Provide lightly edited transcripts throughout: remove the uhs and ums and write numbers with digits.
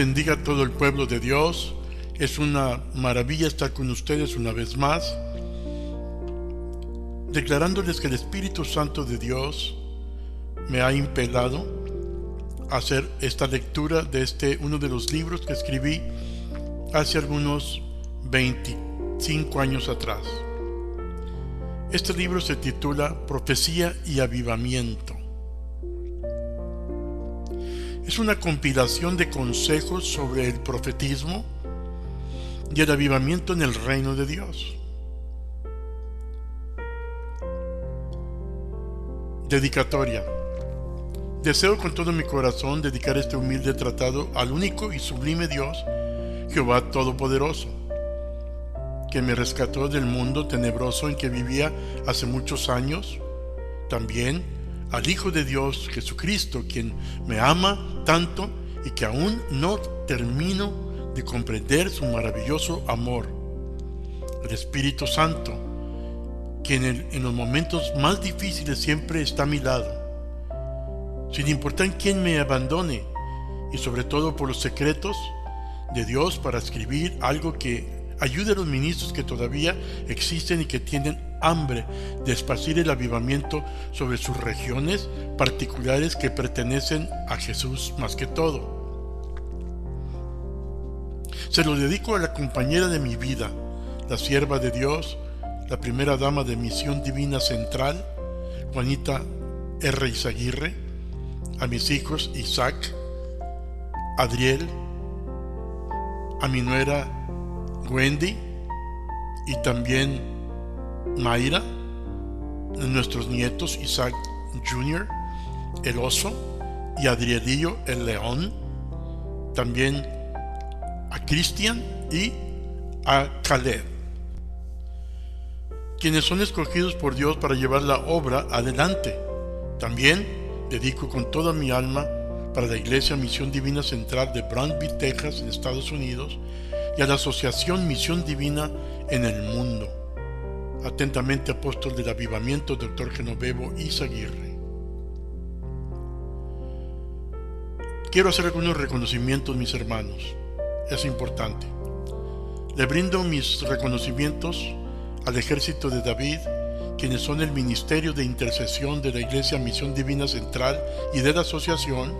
bendiga a todo el pueblo de Dios. Es una maravilla estar con ustedes una vez más, declarándoles que el Espíritu Santo de Dios me ha impelado a hacer esta lectura de uno de los libros que escribí hace algunos 25 años atrás. Este libro se titula Profecía y Avivamiento. Es una compilación de consejos sobre el profetismo y el avivamiento en el reino de Dios. Dedicatoria. Deseo con todo mi corazón dedicar este humilde tratado al único y sublime Dios, Jehová Todopoderoso, que me rescató del mundo tenebroso en que vivía hace muchos años. También al Hijo de Dios, Jesucristo, quien me ama tanto y que aún no termino de comprender su maravilloso amor. El Espíritu Santo, quien en los momentos más difíciles siempre está a mi lado, sin importar quién me abandone, y sobre todo por los secretos de Dios para escribir algo que ayude a los ministros que todavía existen y que tienen hambre de esparcir el avivamiento sobre sus regiones particulares que pertenecen a Jesús más que todo. Se lo dedico a la compañera de mi vida, la sierva de Dios, la primera dama de Misión Divina Central, Juanita R. Izaguirre, a mis hijos Isaac, Adriel, a mi nuera Wendy y también Mayra, nuestros nietos Isaac Jr., el oso, y Adrielillo, el león, también a Cristian y a Caleb, quienes son escogidos por Dios para llevar la obra adelante. También dedico con toda mi alma para la Iglesia Misión Divina Central de Brownsville, Texas, en Estados Unidos, y a la Asociación Misión Divina en el mundo. Atentamente, apóstol del avivamiento, Dr. Genovevo Izaguirre. Quiero hacer algunos reconocimientos, mis hermanos. Es importante. Le brindo mis reconocimientos al ejército de David, quienes son el ministerio de intercesión de la Iglesia Misión Divina Central y de la asociación,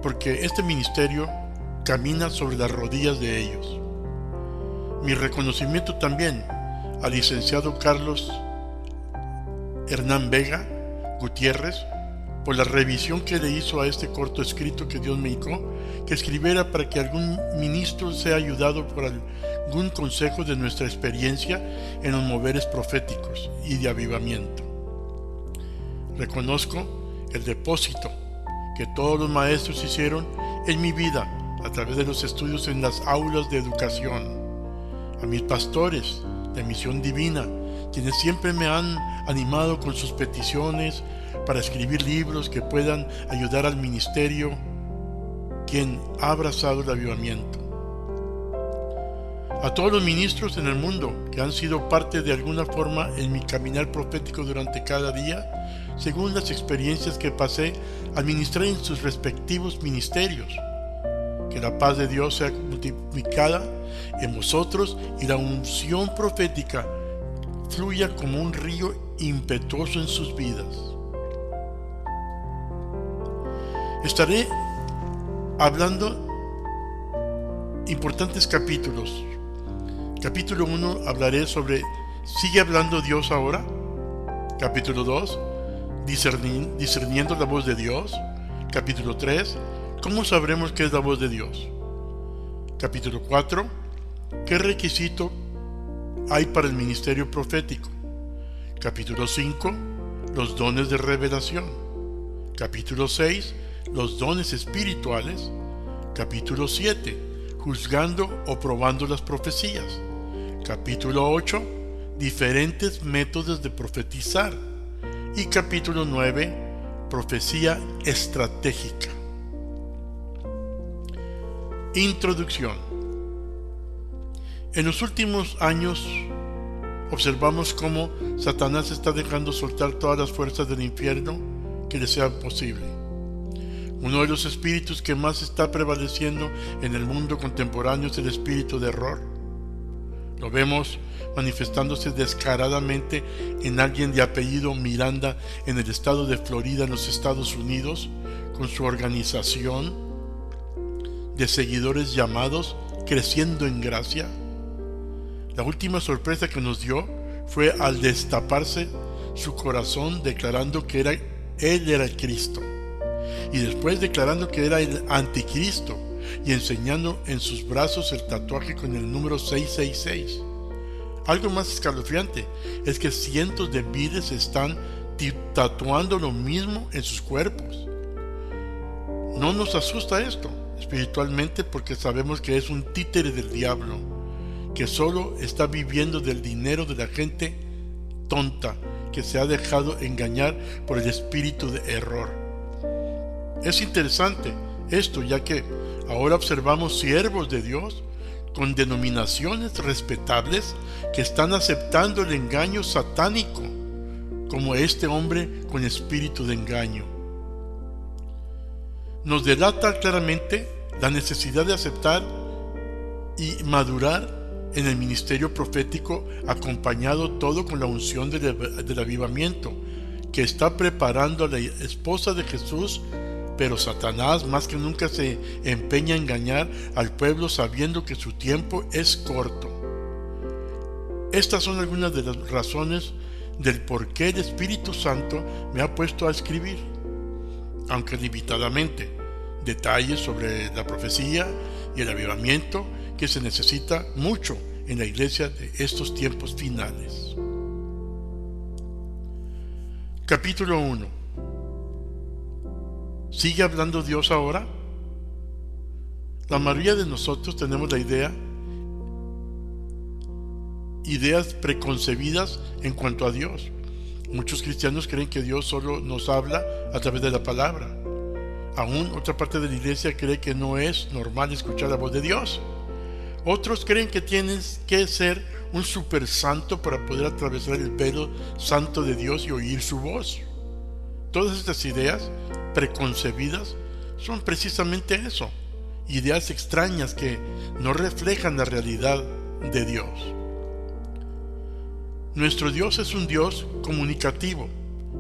porque este ministerio camina sobre las rodillas de ellos. Mi reconocimiento también al licenciado Carlos Hernán Vega Gutiérrez por la revisión que le hizo a este corto escrito que Dios me indicó que escribiera para que algún ministro sea ayudado por algún consejo de nuestra experiencia en los moveres proféticos y de avivamiento. Reconozco el depósito que todos los maestros hicieron en mi vida a través de los estudios en las aulas de educación. A mis pastores de Misión Divina, quienes siempre me han animado con sus peticiones para escribir libros que puedan ayudar al ministerio, quien ha abrazado el avivamiento. A todos los ministros en el mundo que han sido parte de alguna forma en mi caminar profético durante cada día, según las experiencias que pasé al ministrar en sus respectivos ministerios. Que la paz de Dios sea multiplicada en vosotros y la unción profética fluya como un río impetuoso en sus vidas. Estaré hablando importantes capítulos. Capítulo 1 hablaré sobre ¿sigue hablando Dios ahora? Capítulo 2, discerniendo la voz de Dios. Capítulo 3, ¿cómo sabremos qué es la voz de Dios? Capítulo 4, ¿qué requisito hay para el ministerio profético? Capítulo 5, los dones de revelación. Capítulo 6, los dones espirituales. Capítulo 7, juzgando o probando las profecías. Capítulo 8, diferentes métodos de profetizar. Y capítulo 9, profecía estratégica. Introducción. En los últimos años observamos cómo Satanás está dejando soltar todas las fuerzas del infierno que le sea posible. Uno de los espíritus que más está prevaleciendo en el mundo contemporáneo es el espíritu de error. Lo vemos manifestándose descaradamente en alguien de apellido Miranda en el estado de Florida, en los Estados Unidos, con su organización de seguidores llamados Creciendo en Gracia. La última sorpresa que nos dio fue al destaparse su corazón declarando que él era el Cristo, y después declarando que era el anticristo y enseñando en sus brazos el tatuaje con el número 666. Algo más escalofriante es que cientos de miles están tatuando lo mismo en sus cuerpos. No nos asusta esto espiritualmente, porque sabemos que es un títere del diablo, que solo está viviendo del dinero de la gente tonta que se ha dejado engañar por el espíritu de error. Es interesante esto, ya que ahora observamos siervos de Dios con denominaciones respetables que están aceptando el engaño satánico, como este hombre con espíritu de engaño. Nos delata claramente la necesidad de aceptar y madurar en el ministerio profético, acompañado todo con la unción del avivamiento que está preparando a la esposa de Jesús. Pero Satanás más que nunca se empeña a engañar al pueblo, sabiendo que su tiempo es corto. Estas son algunas de las razones del por qué el Espíritu Santo me ha puesto a escribir, aunque limitadamente, detalles sobre la profecía y el avivamiento que se necesita mucho en la iglesia de estos tiempos finales. Capítulo 1. ¿Sigue hablando Dios ahora? La mayoría de nosotros tenemos ideas preconcebidas en cuanto a Dios. Muchos cristianos creen que Dios solo nos habla a través de la palabra. Aún otra parte de la iglesia cree que no es normal escuchar la voz de Dios. Otros creen que tienes que ser un super santo para poder atravesar el velo santo de Dios y oír su voz. Todas estas ideas preconcebidas son precisamente eso, ideas extrañas que no reflejan la realidad de Dios. Nuestro Dios es un Dios comunicativo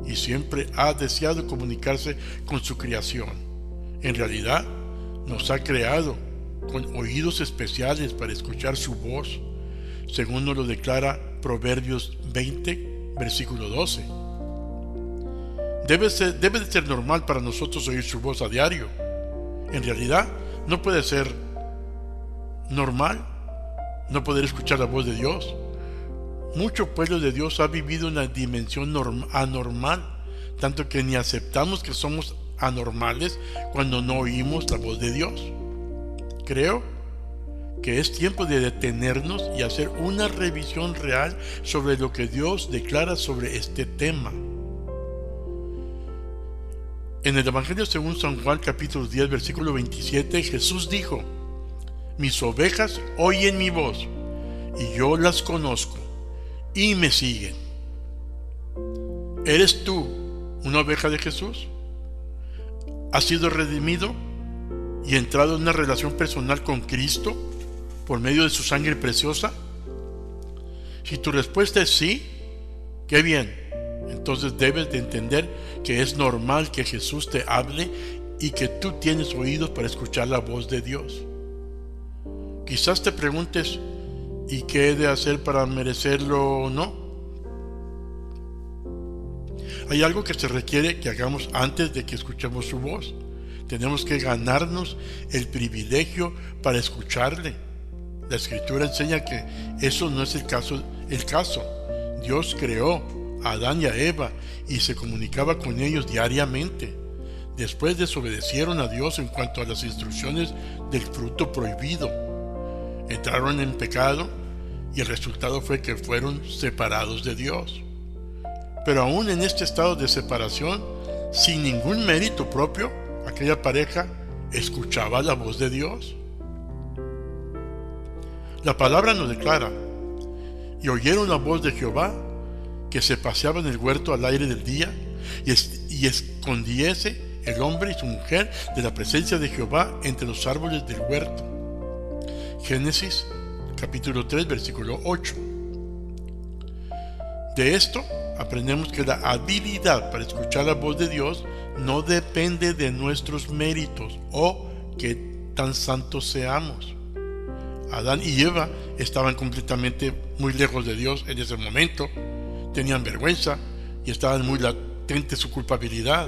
y siempre ha deseado comunicarse con su creación. En realidad, nos ha creado con oídos especiales para escuchar su voz, según nos lo declara Proverbios 20, versículo 12. Debe de ser normal para nosotros oír su voz a diario. En realidad, no puede ser normal no poder escuchar la voz de Dios. Mucho pueblo de Dios ha vivido una dimensión anormal, tanto que ni aceptamos que somos anormales cuando no oímos la voz de Dios. Creo que es tiempo de detenernos y hacer una revisión real sobre lo que Dios declara sobre este tema. En el Evangelio según San Juan, capítulo 10, versículo 27, Jesús dijo: mis ovejas oyen mi voz, y yo las conozco, y me siguen. ¿Eres tú una oveja de Jesús? ¿Has sido redimido y entrado en una relación personal con Cristo por medio de su sangre preciosa? Si tu respuesta es sí, qué bien. Entonces debes de entender que es normal que Jesús te hable y que tú tienes oídos para escuchar la voz de Dios. Quizás te preguntes, ¿y qué he de hacer para merecerlo o no? Hay algo que se requiere que hagamos antes de que escuchemos su voz. Tenemos que ganarnos el privilegio para escucharle. La Escritura enseña que eso no es el caso. Dios creó a Adán y a Eva y se comunicaba con ellos diariamente. Después desobedecieron a Dios en cuanto a las instrucciones del fruto prohibido. Entraron en pecado y el resultado fue que fueron separados de Dios. Pero aún en este estado de separación, sin ningún mérito propio, aquella pareja escuchaba la voz de Dios. La palabra nos declara: y oyeron la voz de Jehová que se paseaba en el huerto al aire del día y escondiese el hombre y su mujer de la presencia de Jehová entre los árboles del huerto. Génesis capítulo 3, versículo 8. De esto aprendemos que la habilidad para escuchar la voz de Dios no depende de nuestros méritos o que tan santos seamos. Adán y Eva estaban completamente muy lejos de Dios en ese momento, tenían vergüenza y estaba muy latente su culpabilidad.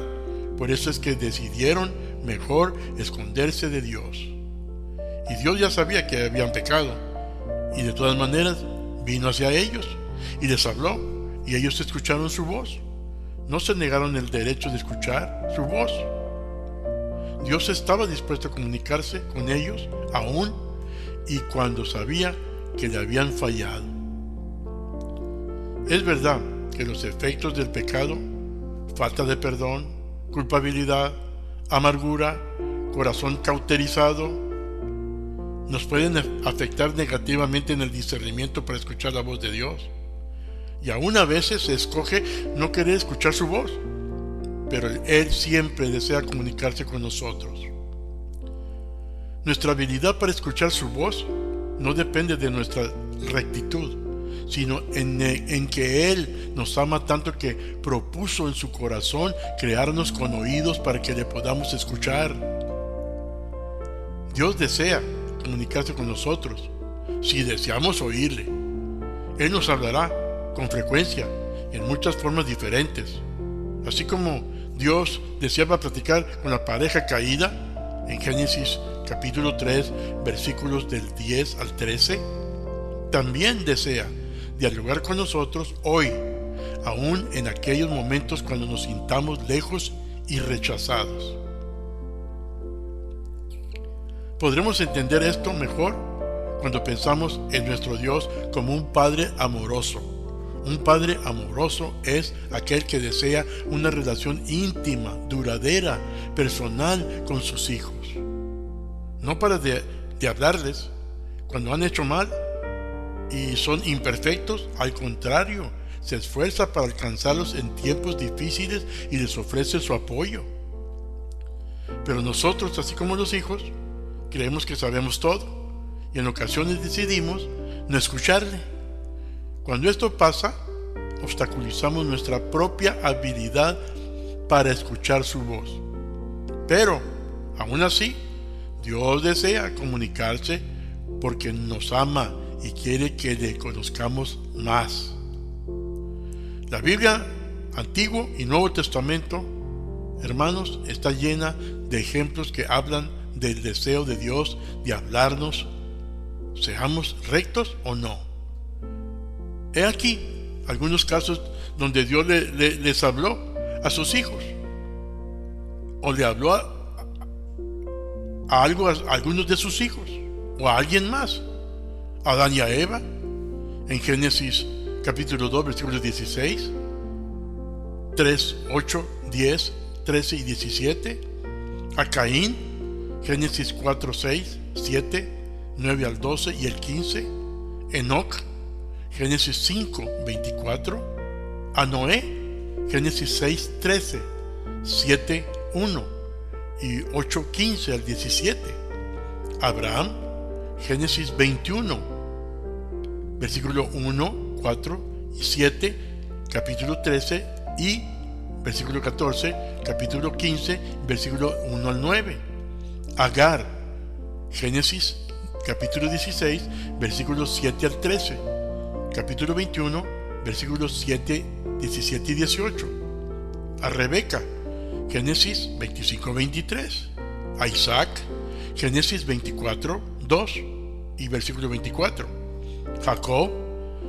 Por eso es que decidieron mejor esconderse de Dios. Y Dios ya sabía que habían pecado, y de todas maneras vino hacia ellos y les habló, y ellos escucharon su voz. No se negaron el derecho de escuchar su voz. Dios estaba dispuesto a comunicarse con ellos aún y cuando sabía que le habían fallado. Es verdad que los efectos del pecado, falta de perdón, culpabilidad, amargura, corazón cauterizado, nos pueden afectar negativamente en el discernimiento para escuchar la voz de Dios. Y aún a veces se escoge no querer escuchar su voz, pero Él siempre desea comunicarse con nosotros. Nuestra habilidad para escuchar su voz no depende de nuestra rectitud, sino en que Él nos ama tanto que propuso en su corazón crearnos con oídos para que le podamos escuchar. Dios desea comunicarse con nosotros si deseamos oírle. Él nos hablará con frecuencia en muchas formas diferentes. Así como Dios deseaba platicar con la pareja caída en Génesis capítulo 3 versículos del 10 al 13, también desea dialogar con nosotros hoy, aún en aquellos momentos cuando nos sintamos lejos y rechazados. Podremos entender esto mejor cuando pensamos en nuestro Dios como un Padre amoroso. Un Padre amoroso es aquel que desea una relación íntima, duradera, personal con sus hijos. No para de hablarles cuando han hecho mal y son imperfectos, al contrario, se esfuerza para alcanzarlos en tiempos difíciles y les ofrece su apoyo. Pero nosotros, así como los hijos, creemos que sabemos todo y en ocasiones decidimos no escucharle. Cuando esto pasa, obstaculizamos nuestra propia habilidad para escuchar su voz. Pero, aún así, Dios desea comunicarse porque nos ama y quiere que le conozcamos más. La Biblia, Antiguo y Nuevo Testamento, hermanos, está llena de ejemplos que hablan del deseo de Dios de hablarnos, seamos rectos o no. He aquí algunos casos donde Dios les habló a sus hijos, o le habló a algunos de sus hijos, o a alguien más, a Adán y a Eva, en Génesis capítulo 2, versículos 16, 3, 8, 10, 13 y 17, a Caín, Génesis 4, 6, 7, 9 al 12 y el 15, Enoc, Génesis 5, 24, a Noé, Génesis 6, 13, 7, 1 y 8, 15 al 17, Abraham, Génesis 21, versículo 1, 4 y 7, capítulo 13 y versículo 14, capítulo 15, versículo 1 al 9, Agar, Génesis capítulo 16, versículos 7 al 13, capítulo 21, versículos 7, 17 y 18, a Rebeca, Génesis 25, 23, a Isaac, Génesis 24, 2 y versículo 24, Jacob,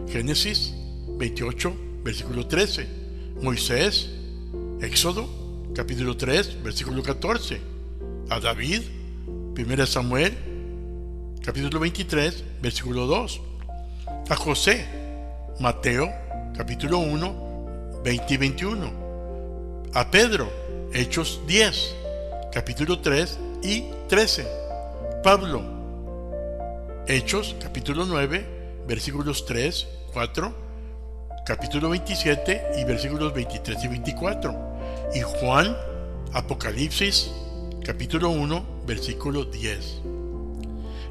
Génesis 28, versículo 13, Moisés, Éxodo, capítulo 3, versículo 14, a David, 1 Samuel, capítulo 23, versículo 2, a José, Mateo, capítulo 1, 20 y 21, a Pedro, Hechos 10, capítulo 3 y 13, Pablo, Hechos, capítulo 9, versículos 3, 4, capítulo 27 y versículos 23 y 24, y Juan, Apocalipsis, capítulo 1, versículo 10.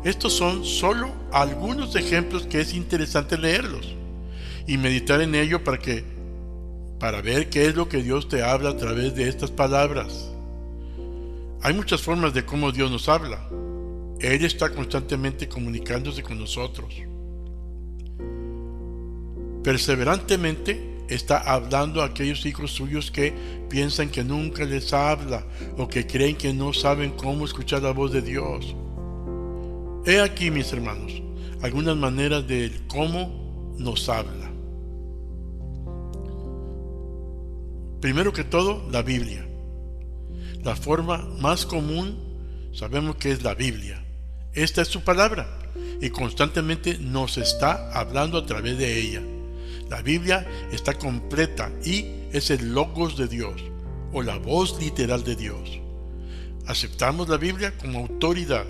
Estos son solo algunos ejemplos que es interesante leerlos y meditar en ello para ver qué es lo que Dios te habla a través de estas palabras. Hay muchas formas de cómo Dios nos habla. Él está constantemente comunicándose con nosotros. Perseverantemente está hablando a aquellos hijos suyos que piensan que nunca les habla o que creen que no saben cómo escuchar la voz de Dios. He aquí, mis hermanos, algunas maneras de cómo nos habla. Primero que todo, la Biblia. La forma más común sabemos que es la Biblia. Esta es su palabra y constantemente nos está hablando a través de ella. La Biblia está completa y es el logos de Dios o la voz literal de Dios. Aceptamos la Biblia como autoridad